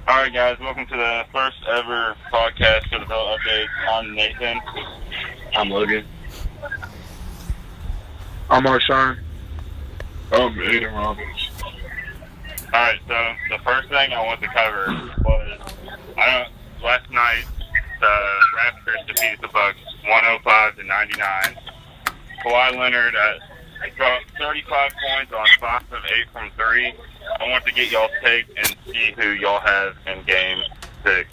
Alright guys, welcome to the first ever podcast for the TheVilleUpdates. I'm Nathan. I'm Logan. I'm Marshon. I'm Aidan and Robbins. Alright, so the first thing I want to cover was, last night the Raptors defeated the Bucks 105-99. Kawhi Leonard dropped 35 points on 5 of 8 from 3. I want to get y'all's take and see who y'all have in game 6.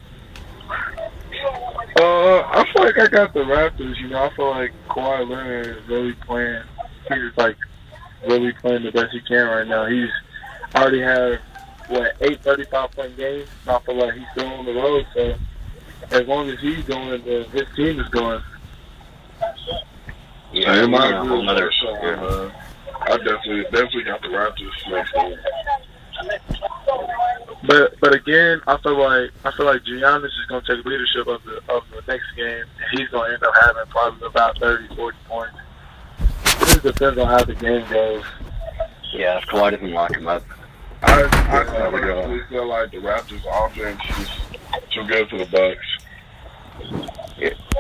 I feel like I got the Raptors. I feel like Kawhi Leonard is really playing. He's really playing the best he can right now. He's already had 8 35-point games. I feel like he's still on the road. So as long as he's going, his team is going. Yeah, in my group, I definitely got the Raptors next game. But again, I feel like Giannis is going to take leadership of the next game, and he's going to end up having probably about 30, 40 points. It just depends on how the game goes. Yeah, if Kawhi doesn't lock him up. I honestly feel like the Raptors' offense is too good for the Bucks.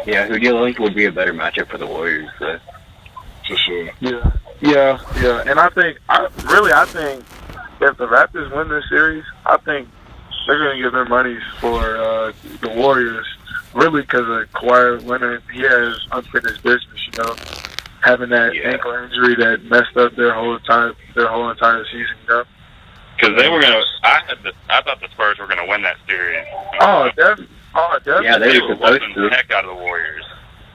Yeah, who do you think would be a better matchup for the Warriors? For sure. Yeah. And I think if the Raptors win this series, I think they're going to give their monies for the Warriors, really, because of Kawhi Leonard. He has unfinished business, having that ankle injury that messed up their whole entire season, Because they were gonna, I thought the Spurs were gonna win that series. Definitely. Yeah, they were supposed to. The heck out of the Warriors.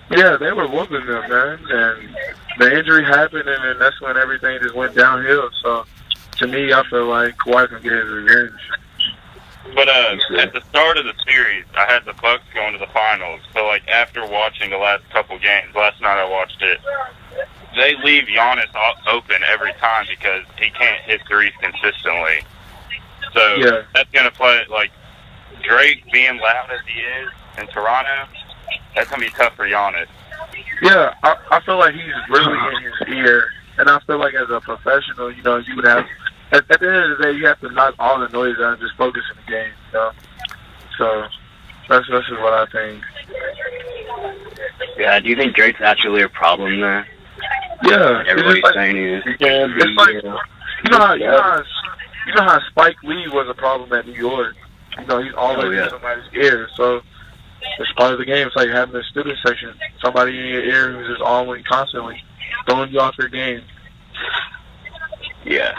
Yeah, they were whooping them, man. And the injury happened, and then that's when everything just went downhill. So, to me, I feel like Kawhi can get his revenge. But at the start of the series, I had the Bucks going to the finals. So, after watching the last couple games, last night I watched it, they leave Giannis open every time because he can't hit threes consistently. So, that's going to play, Drake being loud as he is in Toronto, that's going to be tough for Giannis. Yeah, I feel like he's really in his ear. And I feel like as a professional, you would have, at the end of the day, you have to knock all the noise out and just focus in the game, So that's just what I think. Yeah, do you think Drake's actually a problem there? Yeah. Everybody's saying he is. It's like, you know how Spike Lee was a problem at New York. He's always in somebody's ear. So it's part of the game. It's like having a student section, somebody in your ear who's just always constantly throwing you off your game. Yeah.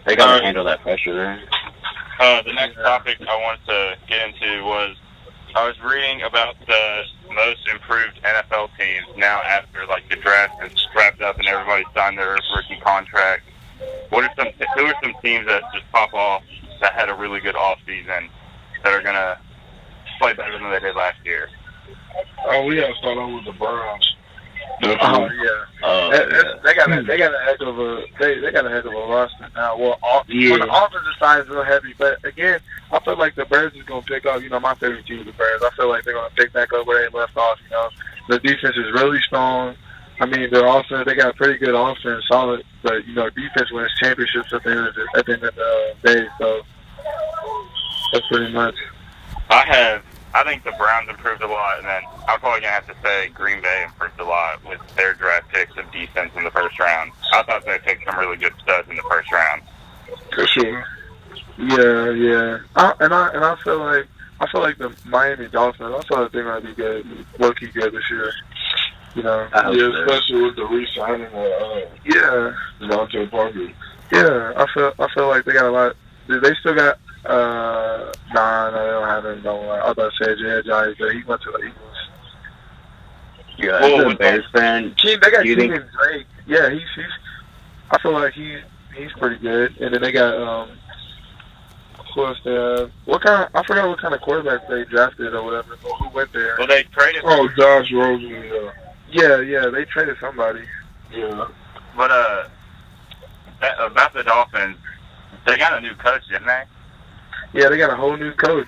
They got to handle that pressure there. The next topic I wanted to get into was, I was reading about the most improved NFL teams now after the draft is wrapped up and everybody signed their rookie contract. Who are some teams that just pop off that had a really good offseason that are going to play better than they did last year? We got to start off with the Browns. They got a heck of a roster now. Well, on the offensive side is real heavy, but again, I feel like the Bears is gonna pick up. My favorite team is the Bears. I feel like they're gonna pick back up where they left off. The defense is really strong. I mean, their offense, they got a pretty good offense, solid, but defense wins championships at the end of the day. So that's pretty much. I think the Browns improved a lot, and then I'm probably going to have to say Green Bay improved a lot with their draft picks of defense in the first round. I thought they picked some really good studs in the first round. For sure. Yeah. I feel like the Miami Dolphins, I feel like they're going to be good, low-key good this year. Especially with the re-signing of Devontae Parker. Yeah, I feel like they got a lot. They still got. No, they don't have him. I was about to say Jay, but he went to the Eagles. Yeah, as a Bears fan, they got Kenyon Drake. Yeah, he's. I feel like he's pretty good. And then they got who else they have? I forgot what kind of quarterback they drafted or whatever. Or who went there? Well, they traded. Oh, Josh Rosen. Yeah, they traded somebody. Yeah. But about the Dolphins, they got a new coach, didn't they? Yeah, they got a whole new coach.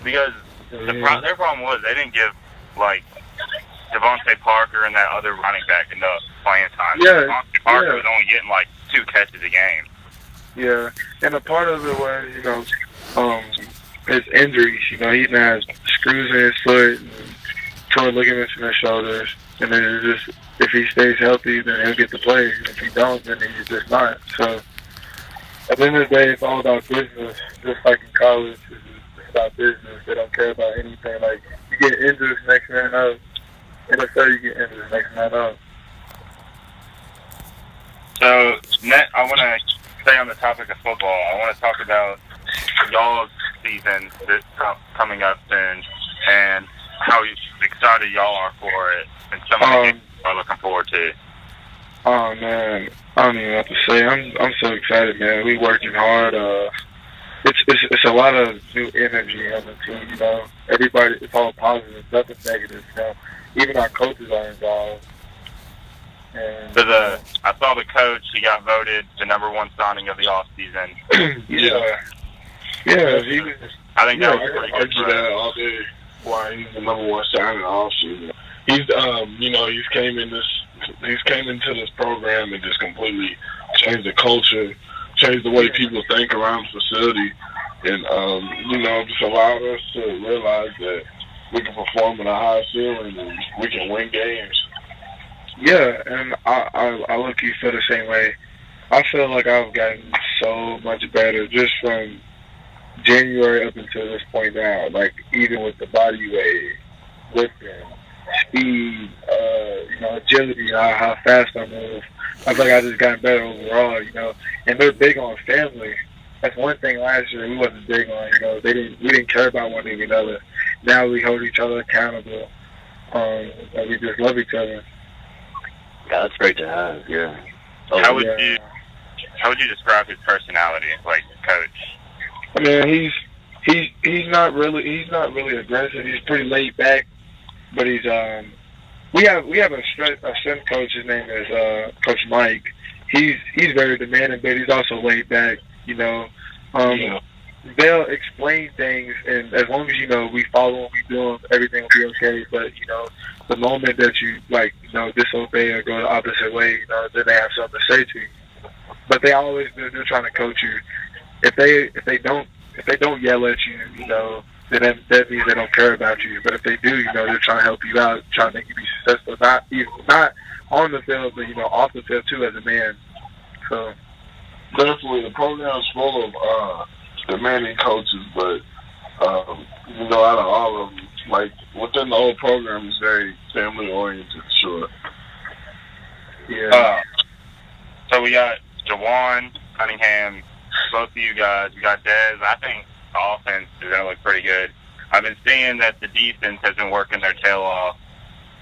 Because their problem was they didn't give Devontae Parker and that other running back enough playing time. Yeah, Devontae Parker was only getting 2 catches a game. Yeah, and a part of it was, his injuries. He has screws in his foot and torn ligaments in his shoulders. And then it's just, if he stays healthy, then he'll get to play. If he don't, then he's just not. So at the end of the day, it's all about business. Just like in college, it's about business. They don't care about anything. Like, you get injured, next man up. NFL, you get injured, next man up. So, I want to stay on the topic of football. I want to talk about y'all's season that's coming up soon and how excited y'all are for it and some of the games y'all are looking forward to. Oh, man. I don't even know what to say. I'm so excited, man. We working hard. It's a lot of new energy on the team, Everybody, it's all positive, nothing negative, Even our coaches are involved. And, I saw the coach. He got voted the #1 signing of the offseason. Yeah, he was. I think that was pretty good. Argue that all day. Why he's the #1 signing of the offseason? He's came into this program and just completely changed the culture, changed the way people think around the facility, and just allowed us to realize that we can perform at a high ceiling and we can win games. Yeah, and I look, you feel the same way. I feel like I've gotten so much better just from January up until this point now. Like, even with the body weight, lifting, speed, agility, how fast I move. I feel like I just gotten better overall, And they're big on family. That's one thing last year we wasn't big on, we didn't care about one another. Now we hold each other accountable. And we just love each other. Yeah, that's great to have. Yeah. How would you describe his personality, like coach? I mean, he's not really aggressive. He's pretty laid back, but he's we have a strength coach. His name is Coach Mike. He's very demanding, but he's also laid back. They'll explain things, and as long as we follow them, we do them, everything will be okay. But the moment that you disobey or go the opposite way, then they have something to say to you. But they're trying to coach you. If they don't yell at you, then that means they don't care about you. But if they do, they're trying to help you out, trying to make you be successful. Not on the field, but off the field too as a man. So definitely, the program's full of demanding coaches, but out of all of them, like within the whole program, is very family oriented. Sure. Yeah. So we got Jawan, Cunningham, both of you guys. We got Dez. I think the offense is going to look pretty good. I've been seeing that the defense has been working their tail off.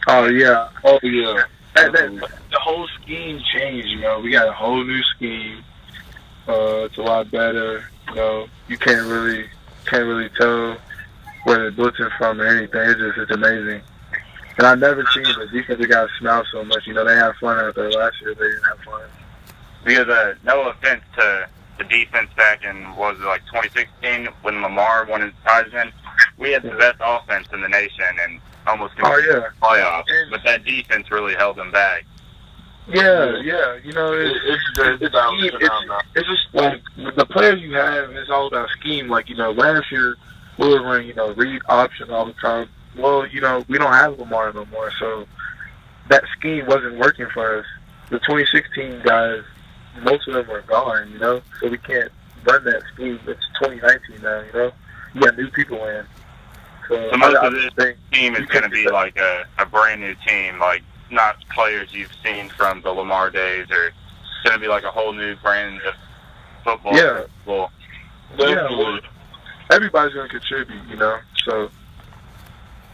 Oh yeah. The whole scheme changed. We got a whole new scheme. It's a lot better. You can't really tell where they're blitzing from or anything. It's amazing. And I've never seen the defensive guys smile so much. They had fun out there last year. They didn't have fun. Because no offense to the defense back in, 2016 when Lamar won his Heisman, we had the best offense in the nation and almost completed the playoffs. But that defense really held them back. Yeah. It's just like the players you have. It's all about scheme. Like last year we were running read option all the time. Well, we don't have Lamar no more, so that scheme wasn't working for us. The 2016 guys, most of them are gone. So we can't run that scheme. It's 2019 now. You got new people in. So most of this team is going to be like a brand new team, like not players you've seen from the Lamar days, or it's going to be like a whole new brand of football. Yeah. Well, everybody's going to contribute, So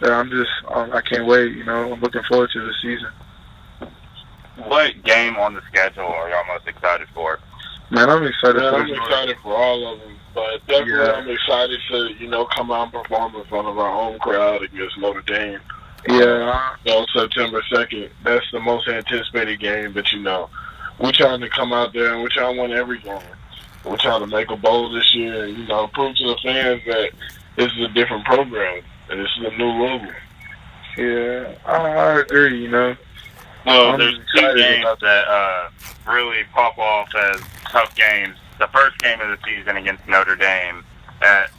I can't wait. I'm looking forward to the season. What game on the schedule are y'all most excited for? Man, I'm excited. I'm excited for all of them, but definitely I'm excited to come out and perform in front of our home crowd against Notre Dame. Yeah. On September 2nd, that's the most anticipated game. But we're trying to come out there and we're trying to win every game. We're trying to make a bowl this year and prove to the fans that this is a different program and this is a new level. Yeah, I agree. Well, there's two games that really pop off as tough games. the first game of the season against Notre Dame at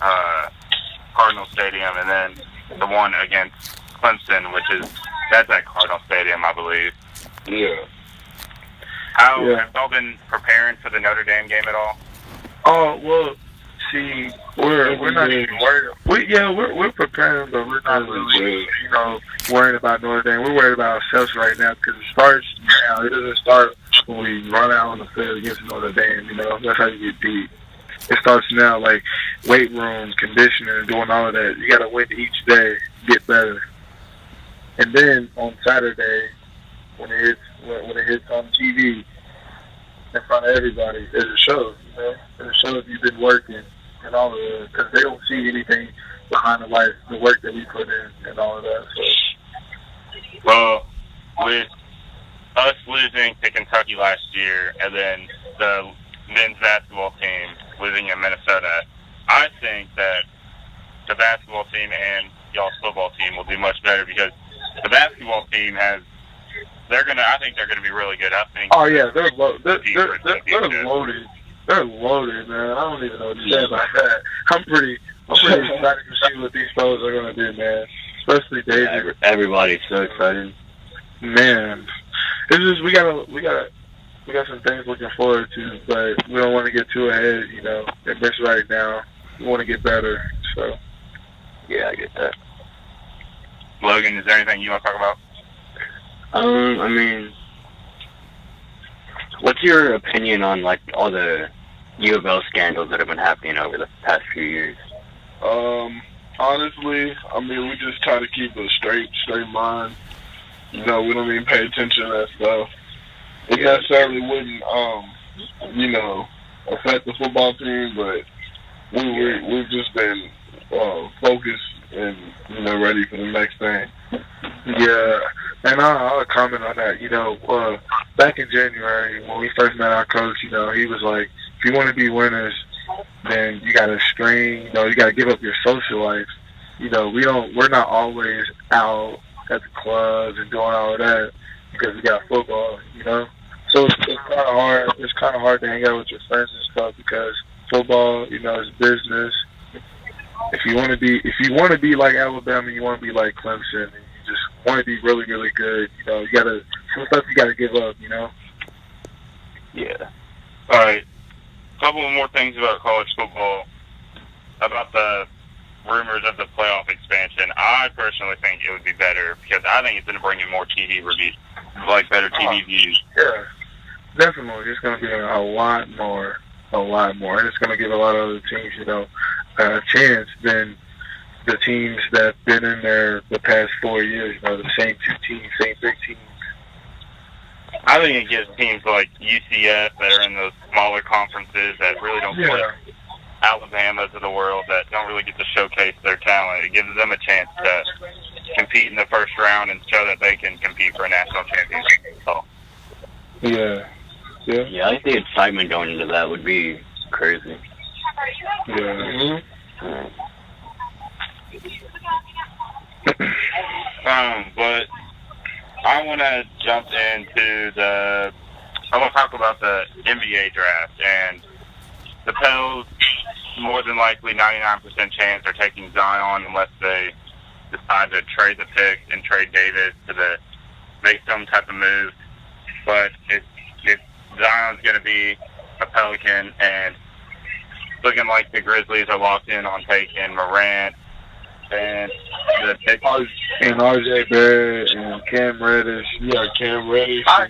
Cardinal Stadium, and then the one against Clemson, that's at Cardinal Stadium, I believe. Yeah. Have y'all been preparing for the Notre Dame game at all? Oh, well, see, we're not even worried. We're preparing, but we're not really, worried about Notre Dame. We're worried about ourselves right now because it starts now. It doesn't start when we run out on the field against Notre Dame. That's how you get beat. It starts now, like weight room, conditioning, and doing all of that. You got to win each day, get better, and then on Saturday, when it hits on TV in front of everybody, it shows. It shows you've been working and all of that, because they don't see anything behind the work that we put in and all of that. So. Well, with us losing to Kentucky last year, and then the men's basketball team losing in Minnesota, I think that the basketball team and y'all's football team will do much better, because the basketball team I think they're gonna be really good. I think. Oh yeah, they're loaded. They're loaded, man. I don't even know what to say about that. I'm pretty excited to see what these fellas are gonna do, man. Especially David. Yeah, everybody's so excited. Man, it's just we got some things looking forward to, but we don't want to get too ahead, and this right now. We want to get better, so. Yeah, I get that. Logan, is there anything you want to talk about? I mean, what's your opinion on all the U of L scandals that have been happening over the past few years? Honestly, I mean, we just try to keep a straight mind. We don't even pay attention to that stuff. It necessarily wouldn't, affect the football team, but we've just been focused and, ready for the next thing. Yeah, and I'll comment on that. Back in January when we first met our coach, he was like, if you want to be winners, then you got to strain. You got to give up your social life. We're not always out at the clubs and doing all of that because we got football. So it's kind of hard. It's kind of hard to hang out with your friends and stuff because football, is business. If you want to be like Alabama, you want to be like Clemson, and you just want to be really, really good. Some stuff you gotta give up. Yeah. All right. A couple more things about college football. About the rumors of the playoff expansion. I personally think it would be better because I think it's going to bring in more TV reviews, better TV views. Yeah, definitely. It's going to be a lot more, and it's going to give a lot of other teams, a chance than the teams that've been in there the past 4 years. The same two teams, same big teams. I think it gives teams like UCF that are in those smaller conferences that really don't play. Alabamas of the world that don't really get to showcase their talent. It gives them a chance to compete in the first round and show that they can compete for a national championship. So. Yeah, I think the excitement going into that would be crazy. Yeah. But I want to jump into I want to talk about the NBA draft, and the Pels, more than likely 99% chance are taking Zion unless they decide to trade the pick and trade Davis to make some type of move. But if Zion's going to be a Pelican, and looking like the Grizzlies are locked in on taking Morant and RJ Barrett and Cam Reddish. Yeah, Cam Reddish. I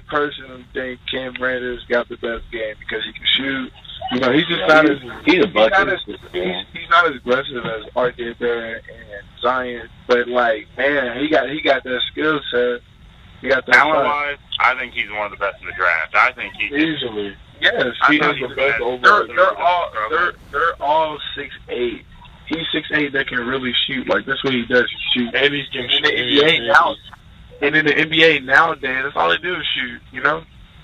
personally think Cam Reddish got the best game because he can shoot. He's just not as he's a bucket. He's not as aggressive as RJ Barrett and Zion, but man, he got that skill set. He got that talent-wise. I think he's one of the best in the draft. I think he easily. Yes, he is the best overall. They're all 6'8". He's 6'8" that can really shoot. That's what he does. He shoots. And he can shoot. And in the NBA nowadays, that's all they do is shoot.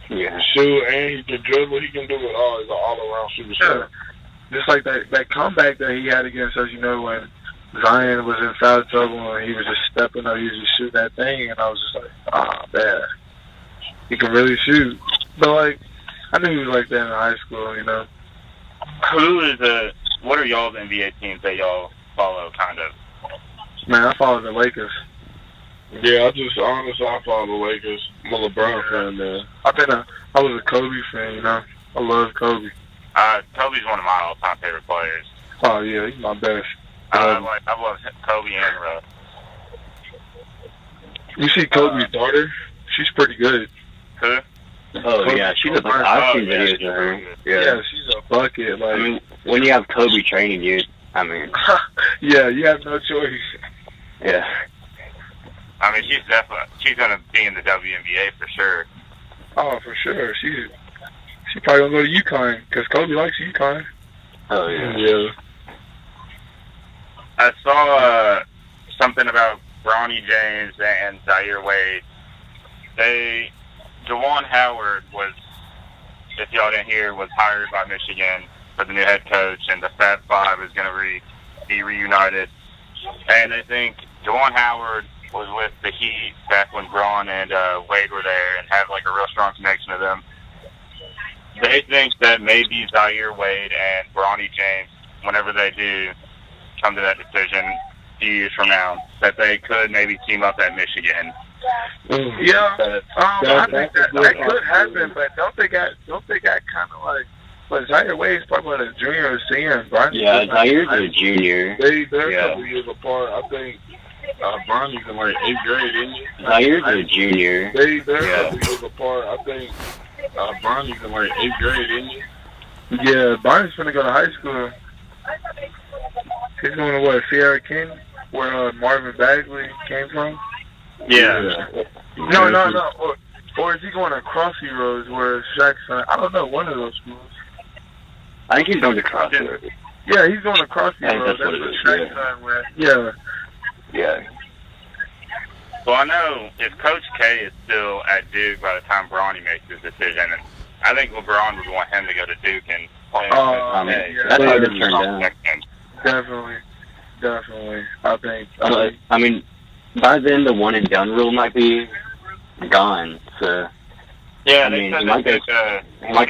Yeah. Shoot, and he can dribble. He can do it all. He's an all-around superstar. Just like that comeback that he had against us, when Zion was in foul trouble and he was just stepping up, he was just shooting that thing, and I was just like, man, he can really shoot. But I knew he was like that in high school, you know. What are y'all's NBA teams that y'all follow, kind of? Man, I follow the Lakers. Yeah, I follow the Lakers. I'm a LeBron fan, man. I was a Kobe fan, you know. I love Kobe. Kobe's one of my all-time favorite players. Oh, yeah, he's my best. I love Kobe and Russ. You see Kobe's daughter? She's pretty good. Who? Oh, yeah, she's a bucket. I've seen videos of her. Yeah, she's a bucket. Like, I mean, when you have Kobe training you, I mean... yeah, you have no choice. Yeah. I mean, she's going to be in the WNBA for sure. Oh, for sure. She's probably going to go to UConn, because Kobe likes UConn. Oh, yeah. Yeah. I saw something about Bronny James and Zaire Wade. Juwan Howard was, if y'all didn't hear, was hired by Michigan for the new head coach, and the Fab Five is going to be reunited. And I think Juwan Howard was with the Heat back when Braun and Wade were there and had like a real strong connection to them. They think that maybe Zaire Wade and Bronny James, whenever they do come to that decision a few years from now, that they could maybe team up at Michigan. Yeah, I think that could happen, but don't they got kind of like, but Zaire Wade's probably a junior or senior. Yeah, Zaire's a junior. They're a couple years apart. I think Bronny's in like 8th grade, isn't he? Zaire's a junior. They're a couple years apart. I think Bronny's in like 8th grade, isn't he? Yeah, Bronny's finna go to high school. He's going to what, Sierra King, where Marvin Bagley came from? Yeah. No. Or is he going to Crossy Roads where Shaq's son? I don't know, one of those schools. I think he's going to Crossy Roads. Yeah, he's going to Crossy Roads. That's what Shaq's son went. Yeah. Yeah. Well, I know if Coach K is still at Duke by the time Bronny makes his decision, and I think LeBron would want him to go to Duke and play. That's hard to turn down. Definitely. I think. I mean, by then the one and done rule might be gone. So yeah, I mean, he might go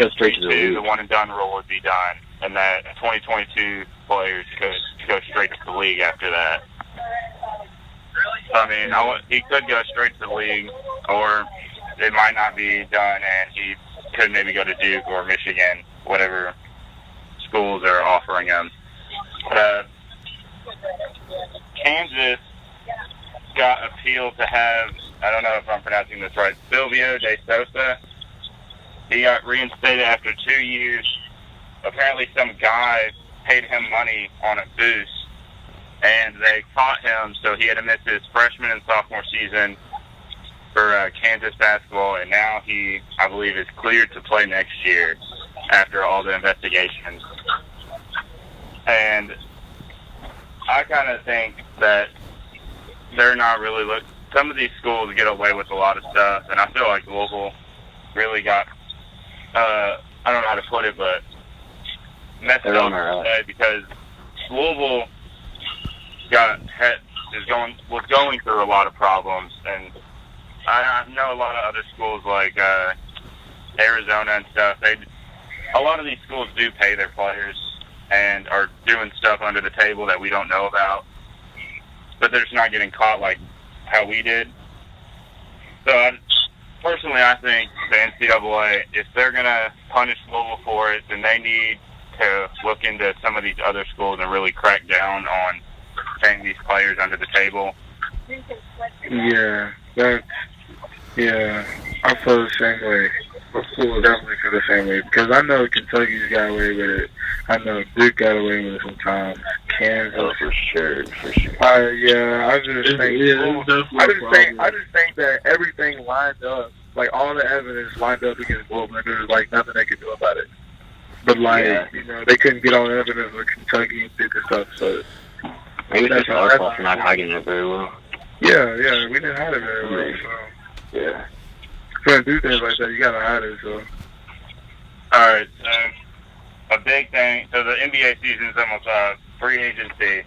straight to the league. The one and done rule would be done, and that 2022 players could go straight to the league after that. I mean, he could go straight to the league, or it might not be done, and he could maybe go to Duke or Michigan, whatever schools are offering him. Kansas got appealed to have, I don't know if I'm pronouncing this right, Silvio De Sosa. He got reinstated after 2 years. Apparently some guy paid him money on a boost, and they caught him, so he had to miss his freshman and sophomore season for Kansas basketball, and now he, I believe, is cleared to play next year after all the investigations. And I kind of think that they're not really some of these schools get away with a lot of stuff, and I feel like Louisville really got, I don't know how to put it, but messed up because Louisville was going through a lot of problems, and I know a lot of other schools like Arizona and stuff. A lot of these schools do pay their players and are doing stuff under the table that we don't know about, but they're just not getting caught like how we did. So personally, I think the NCAA, if they're going to punish Louisville for it, then they need to look into some of these other schools and really crack down on paying these players under the table. Yeah, I feel the same way. I definitely feel the same way, because I know Kentucky's got away with it. I know Duke got away with it sometimes. Kansas. Oh, for sure. I just think that everything lined up, like all the evidence lined up against Louisville, and there's like nothing they could do about it. But they couldn't get all the evidence with Kentucky and Duke and stuff, so. Maybe it's just our fault for not hiding it very well. Yeah, we didn't hide it very well, so. Yeah. If you're going to do things like that, you got to hide it, so. Alright, so a big thing, so the NBA season's almost free agency.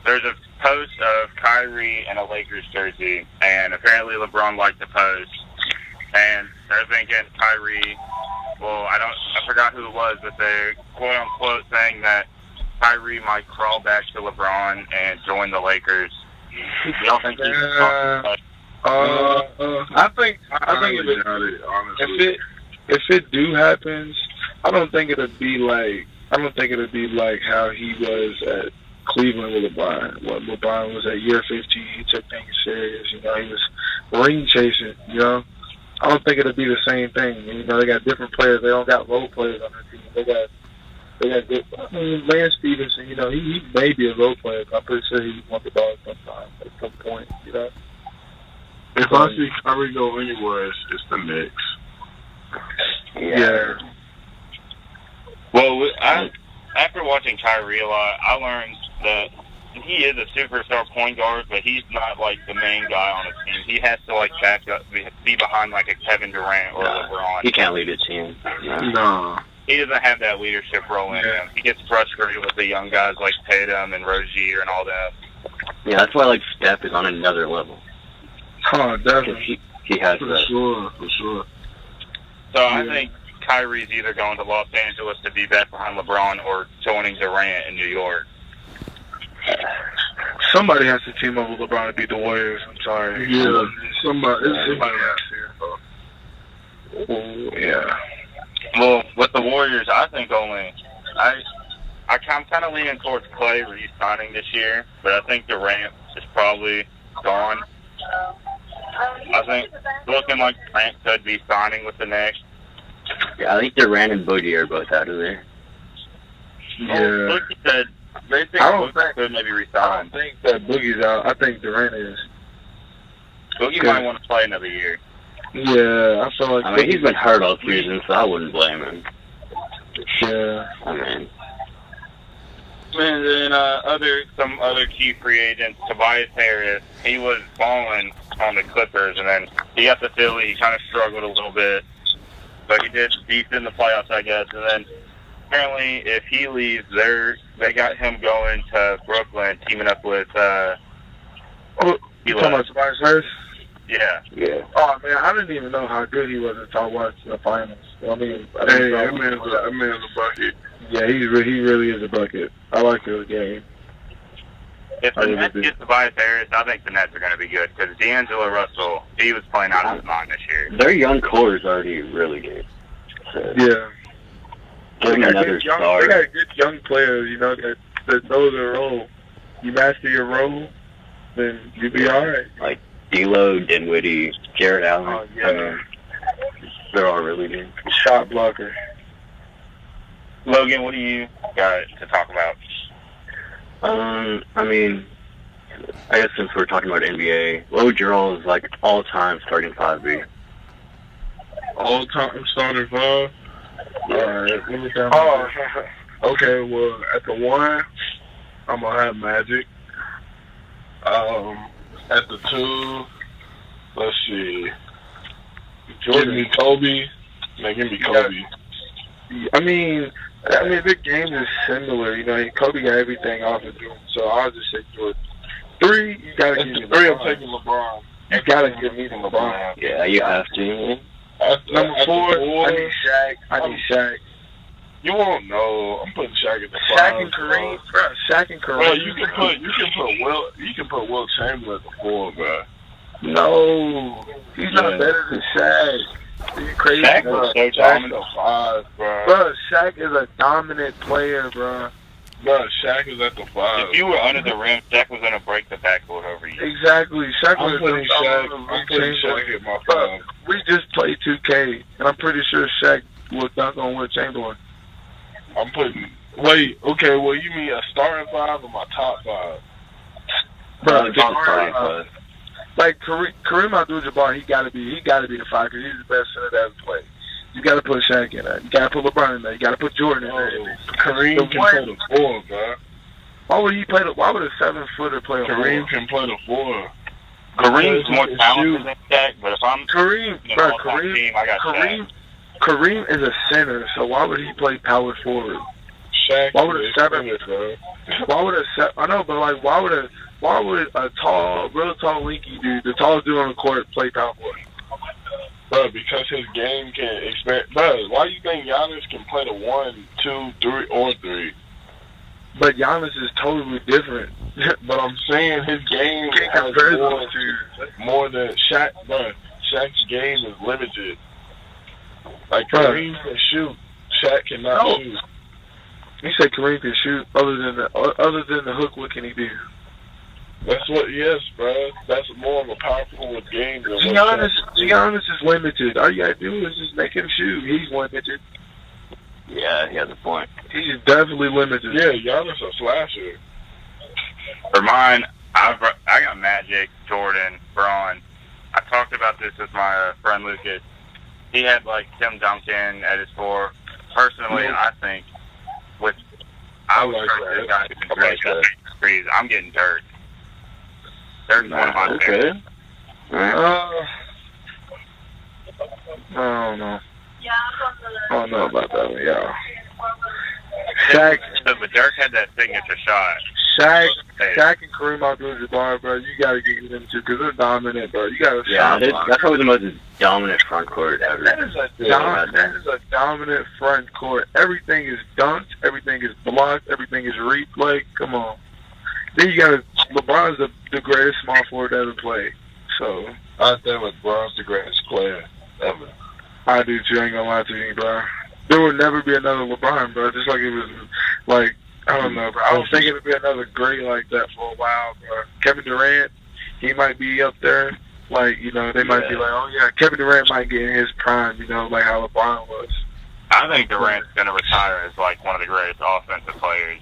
There's a post of Kyrie in a Lakers jersey, and apparently LeBron liked the post, and they're thinking Kyrie I forgot who it was, but they're quote unquote saying that Kyrie might crawl back to LeBron and join the Lakers. Y'all think I think if it do happens, I don't think it'll be like how he was at Cleveland with LeBron. When LeBron was at year 15, he took things serious. You know, he was ring chasing. You know, I don't think it'll be the same thing. You know, they got different players. They don't got role players on their team. They got good. I mean, Lance Stevenson. You know, he may be a role player, but I'm pretty sure he wants the ball sometime at some point. You know. If I see Kyrie go anywhere, it's the Knicks. Yeah. Well, after watching Kyrie a lot, I learned that he is a superstar point guard, but he's not like the main guy on his team. He has to like back up, be behind like a Kevin Durant or LeBron. He can't lead a team. No. He doesn't have that leadership role in him. He gets frustrated with the young guys like Tatum and Rozier and all that. Yeah, that's why like Steph is on another level. Oh, definitely. He has For that. sure. So I think Kyrie's either going to Los Angeles to be back behind LeBron or joining Durant in New York. Somebody has to team up with LeBron to beat the Warriors. I'm sorry. Yeah, somebody has to. Oh, yeah. Well, with the Warriors, I think I'm kind of leaning towards Clay re-signing this year, but I think Durant is probably gone. I think looking like Durant could be signing with the Knicks. Yeah, I think Durant and Boogie are both out of there. Yeah. Boogie said they think Boogie could maybe I resign. don't think that Boogie's out. I think Durant is. Boogie might want to play another year. Yeah, I feel like. I mean, he's been hurt all season, so I wouldn't blame him. Yeah. I mean. And then some other key free agents, Tobias Harris, he was balling on the Clippers, and then he got to Philly. He kind of struggled a little bit, but he did decent in the playoffs, I guess. And then apparently, if he leaves, they got him going to Brooklyn, teaming up with. You talking about Tobias Harris? Yeah. Yeah. Oh man, I didn't even know how good he was until I watched the finals. I mean, that man's a bucket. Yeah, he really is a bucket. I like his game. If the Nets get Tobias Harris, I think the Nets are going to be good because D'Angelo Russell, he was playing out of his mind this year. Their young core is already really good. So Yeah. getting another star. They got good young players, you know, that know their role. You master your role, then you'll be all right. Like D'Lo, Dinwiddie, Jared Allen. Oh, yeah. I mean, they're all really good. Shot blocker. Logan, what do you got to talk about? I mean, I guess since we're talking about NBA, what would your all is like all-time starting 5B? All-time starting 5? Alright, let me tell you. Okay, well, at the 1, I'm going to have Magic. At the 2, let's see. Give me Kobe. Man, give me Kobe. I mean, their game is similar. You know, Kobe got everything off of him, so I'll just say Jordan. 3, you gotta give me LeBron. 3, I'm taking LeBron. You gotta give me LeBron. Yeah, you have to. Number 4, I need Shaq. You won't know. I'm putting Shaq at the 5. Shaq and Kareem, bro. Shaq and Kareem. Bro, you can put Will Chamberlain at the 4, bro. No, he's not better than Shaq. Are you crazy? Shaq was so dominant. 5, bro. Bro, Shaq is a dominant player, bro. Bro, Shaq is at the 5. If you were under the rim, Shaq was going to break the backboard over you. Exactly. Shaq I'm was putting Shaq at my 5. We just played 2K, and I'm pretty sure Shaq will dunk on Will Chamberlain. Wait, okay, well, you mean a starting 5 or my top 5? Bro, starting 5. Like Kareem Abdul-Jabbar, he gotta be the 5 because he's the best center that ever played. You gotta put Shaq in there. You gotta put LeBron in there. You gotta put Jordan in there. Kareem can play the 4, bro. Why would a 7-footer play a 4? Kareem can play the 4. Kareem's more talented than Shaq, but if I'm Kareem team, I got Shaq. Kareem is a center, so why would he play power forward? Shaq. Why would a 7? I know, but like, why would a tall, real tall, lanky dude, the tallest dude on the court, play power forward? Bro, because his game can expand. Bro, why do you think Giannis can play the 1, 2, 3, or 3? But Giannis is totally different. But I'm saying his game has more than Shaq. Bro, Shaq's game is limited. Like, Kareem can shoot. Shaq cannot shoot. You say Kareem can shoot. Other than the hook, what can he do? That's what, yes, bro. That's more of a powerful game. Giannis is limited. All you gotta do is just make him shoot. He's limited. Yeah, he has a point. He's definitely limited. Yeah, Giannis a slasher. For mine, I got Magic, Jordan, Braun. I talked about this with my friend Lucas. He had like Tim Duncan at his 4. Personally, I think I would start this guy who's been great. I'm getting Dirk. Dirk's one of my favorites. I don't know. I don't know about that one, y'all. Shaq. But Dirk had that signature shot. Shaq and Kareem Abdul-Jabbar, bro, you gotta get them two because they're dominant, bro. You gotta that's probably the most dominant front court ever. That is a dominant front court. Everything is dunked, everything is blocked, everything is replayed. Come on. Then you got LeBron's the greatest small forward ever played. So I think LeBron's the greatest player ever. I do too. I ain't gonna lie to you, bro. There will never be another LeBron, bro. Just like it was, like, I don't know, bro. I don't think it'll be another great like that for a while, bro. Kevin Durant, he might be up there. Like, you know, they might be like, oh yeah, Kevin Durant might get in his prime, you know, like how LeBron was. I think Durant's gonna retire as like one of the greatest offensive players.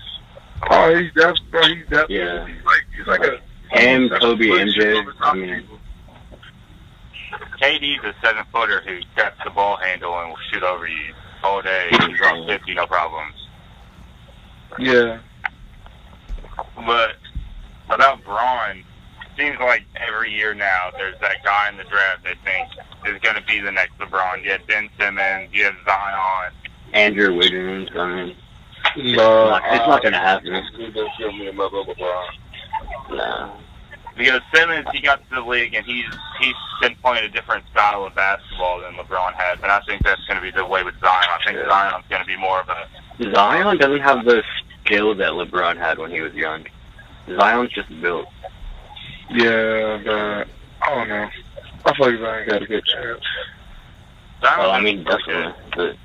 Oh, he's definitely. Yeah. He's like a. Him, Kobe, MJ. I mean, KD's a 7-footer who gets the ball handle and will shoot over you all day. He's on 50, no problems. Yeah. But about Braun, seems like every year now there's that guy in the draft they think is going to be the next LeBron. You have Ben Simmons, you have Zion. Andrew Wiggins, I mean, No, it's not going to happen. He's going to give me another LeBron. No. Because Simmons, he got to the league and he's been playing a different style of basketball than LeBron has, and I think that's going to be the way with Zion. I think Zion's going to be more of a... Zion doesn't have the skill that LeBron had when he was young. Zion's just built. Yeah, but I don't know. I feel like Zion got a good chance. Well, I mean, definitely. But...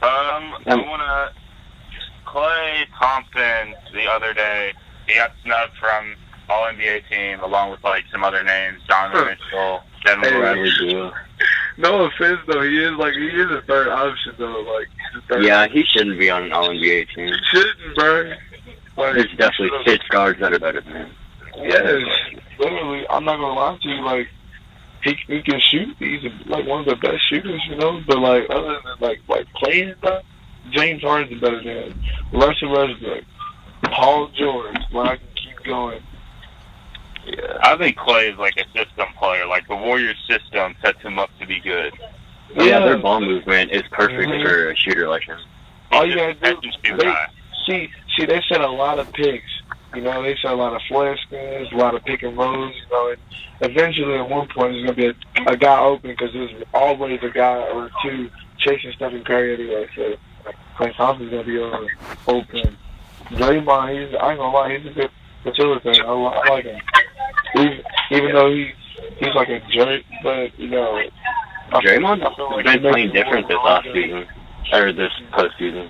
I want to... Klay Thompson the other day, he got snubbed from All-NBA team along with like some other names, Donovan Mitchell, Devin Booker. No offense though, he is a third option though. Like he's a third. Yeah, he shouldn't be on an All-NBA team. Shouldn't, bro. Like, there's definitely 6 guards that are better than him. Yes, literally. I'm not gonna lie to you. Like he can shoot. He's like one of the best shooters, you know. But like other than like playing stuff, James Harden's better than him. Russell Westbrook, Paul George. Like I can keep going. Yeah, I think Klay is like a system player. Like the Warriors system sets him up to be good. Yeah, their ball movement is perfect for a shooter like him. All you gotta do, see, they set a lot of picks. You know, they set a lot of flare screens, a lot of pick and rolls. You know, and eventually at one point there's gonna be a guy open because there's always a guy or two chasing Stephen Curry anyway. So Klay Thompson's gonna be open. Draymond, I ain't gonna lie, he's a good facilitator. I like him. Even though he's like a jerk, but you know, Draymond's been playing different this last season or this postseason.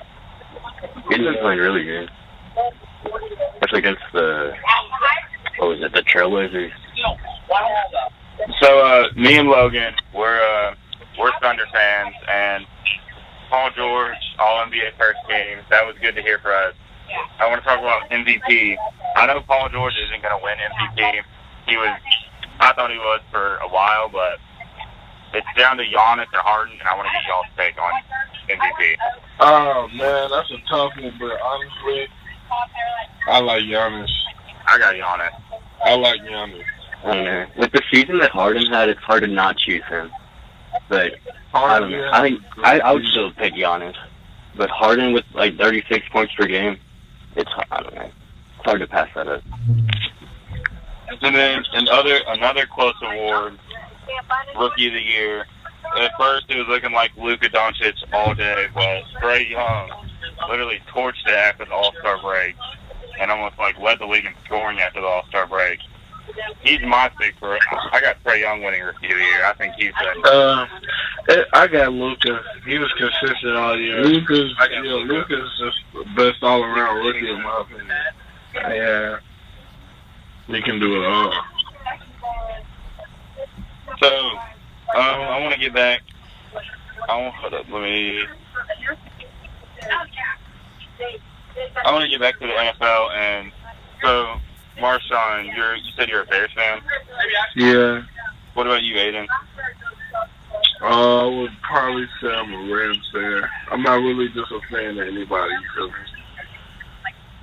He's been playing really good, especially against the Trailblazers. So me and Logan, we're Thunder fans, and Paul George, All-NBA first game. That was good to hear for us. I want to talk about MVP. I know Paul George isn't going to win MVP. I thought he was for a while, but it's down to Giannis or Harden, and I want to get y'all's take on MVP. Oh, man, that's a tough one, but honestly, I like Giannis. I got Giannis. I like Giannis. I don't know. With the season that Harden had, it's hard to not choose him. But I don't know. I think I would still pick Giannis. But Harden with like 36 points per game, I don't know. It's hard to pass that up. And then another close award, Rookie of the Year. At first, it was looking like Luka Doncic all day, but Trae Young literally torched it after the All-Star break and almost like led the league in scoring after the All-Star break. He's my pick for it. I got Trae Young winning Rookie of the Year. I think he's I got Luka. He was consistent all year. Luka's just the best all-around rookie in my opinion. Yeah. He can do it all. So, I want to get back. Hold up, I want to get back to the NFL, and so, Marshon, you said you're a Bears fan? Yeah. What about you, Aidan? I would probably say I'm a Rams fan. I'm not really just a fan of anybody.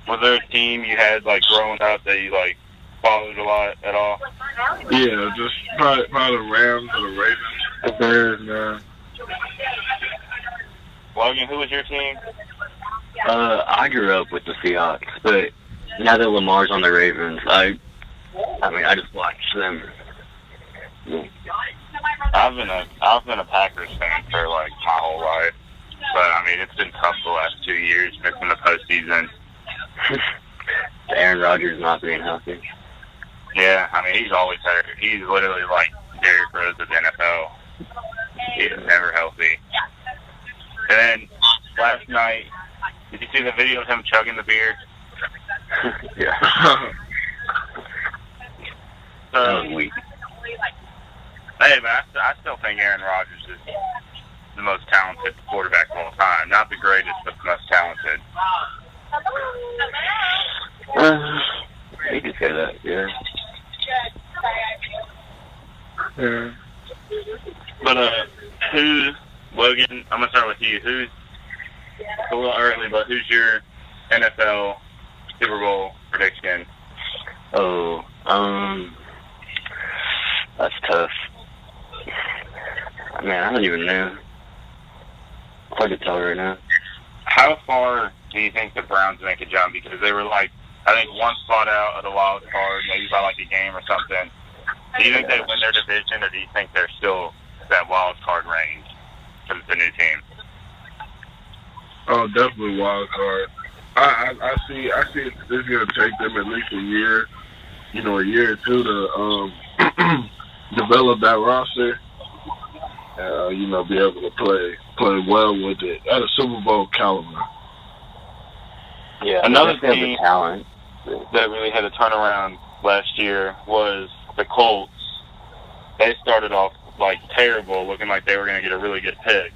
Was there a team you had, like, growing up that you, like, followed a lot at all? Yeah, just probably the Rams or the Ravens. The Bears, man. Logan, who was your team? I grew up with the Seahawks, but now that Lamar's on the Ravens, I just watch them. I've been a Packers fan for like my whole life, but I mean it's been tough the last 2 years missing the postseason. Aaron Rodgers not being healthy. Yeah, I mean he's always hurt. He's literally like Derrick Rose of the NFL. He's never healthy. And then last night, did you see the video of him chugging the beer? Yeah. So, That was weak. hey, man, I still think Aaron Rodgers is the most talented quarterback of all time. Not the greatest, but the most talented. You could say that, yeah. Yeah. But, Logan, I'm going to start with you. It's a little early, but who's your NFL Super Bowl prediction? Oh, that's tough. Man, I don't even know. Hard to tell right now. How far do you think the Browns make a jump? Because they were like, I think one spot out of the wild card, maybe by like a game or something. Do you think they win their division, or do you think they're still that wild card range for the new team? Oh, definitely wild card. I see it's going to take them at least a year or two to develop that roster. Be able to play well with it at a Super Bowl caliber. Yeah, another team the talent that really had a turnaround last year was the Colts. They started off like terrible, looking like they were going to get a really good pick,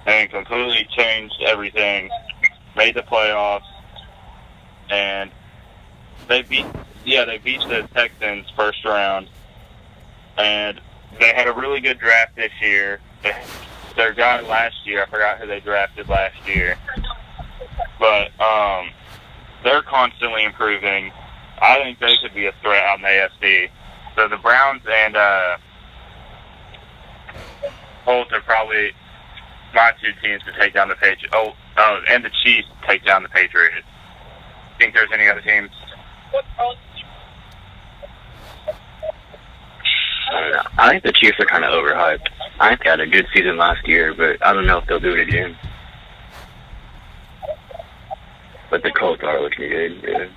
and completely changed everything. Made the playoffs, and they beat the Texans first round, and they had a really good draft this year. Their guy last year, I forgot who they drafted last year, but they're constantly improving. I think they could be a threat out in the AFC. So the Browns and Colts are probably my two teams to take down the Patriots. And the Chiefs to take down the Patriots. Think there's any other teams? I think the Chiefs are kind of overhyped. I think they had a good season last year, but I don't know if they'll do it again. But the Colts are looking good, yeah.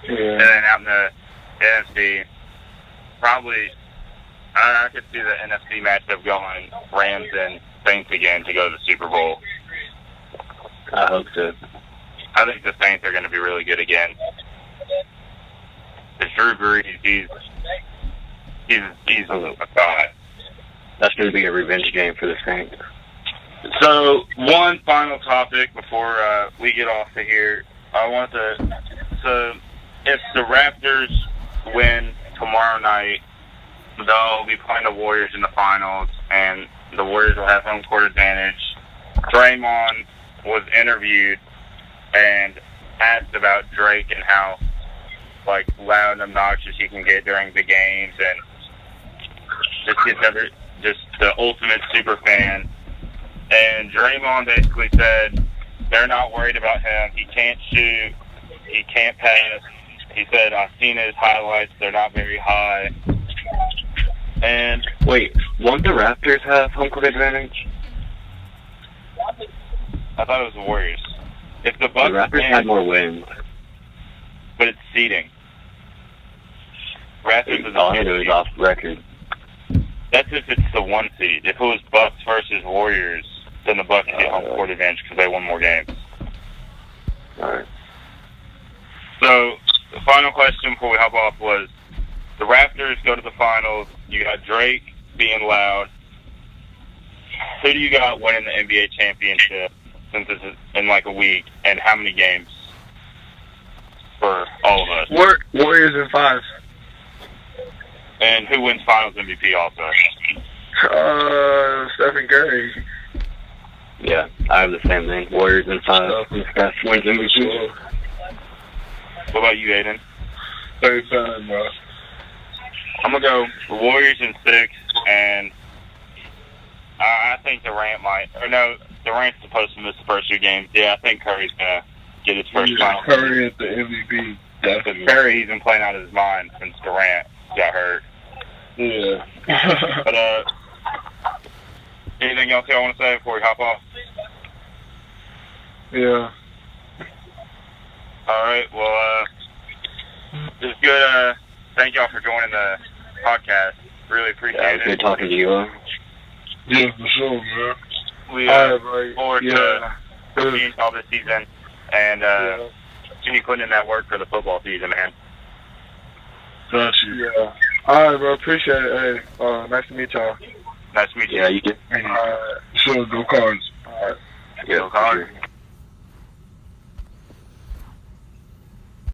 And then out in the NFC, probably I could see the NFC matchup going Rams and Saints again to go to the Super Bowl. I hope so. I think the Saints are going to be really good again. The Drew Brees, he's a god. That's going to be a revenge game for the Saints. So, one final topic before we get off of here. So, if the Raptors win tomorrow night, they'll be playing the Warriors in the finals, and the Warriors will have home court advantage. Draymond was interviewed and asked about Drake and how loud and obnoxious he can get during the games, and just the ultimate super fan. And Draymond basically said they're not worried about him. He can't shoot. He can't pass. He said, I've seen his highlights. They're not very high. And wait, won't the Raptors have home court advantage? I thought it was the Warriors. If the Bucks Raptors had more wins. But it's seeding. Raptors is all it was off record. That's if it's the 1 seed. If it was Bucks versus Warriors, then the Bucks get home court advantage because they won more games. Alright. So, the final question before we hop off was, the Raptors go to the finals. You got Drake being loud. Who do you got winning the NBA championship since it's in like a week? And how many games for all of us? Warriors in 5. And who wins Finals MVP also? Stephen Curry. Yeah, I have the same thing. Warriors in 5. Steph wins MVP. What about you, Aidan? Same time, bro. I'm going to go the Warriors in 6, and I think Durant might. Or no, Durant's supposed to miss the first 2 games. Yeah, I think Curry's going to get his first final. Curry at the MVP. Definitely. Curry, he's been playing out of his mind since Durant got hurt. Yeah. But, anything else y'all want to say before we hop off? Yeah. All right. Well, it's good. Thank y'all for joining the podcast. Really appreciate it. Good talking to you. Yeah, for sure, man. We look forward to seeing y'all this season and continue putting in that work for the football season, man. Got you. Yeah. All right, bro. Appreciate it. Hey, nice to meet y'all. Nice to meet you. Yeah, you too. Sure, go Cards. All right. Yeah, Go Cards.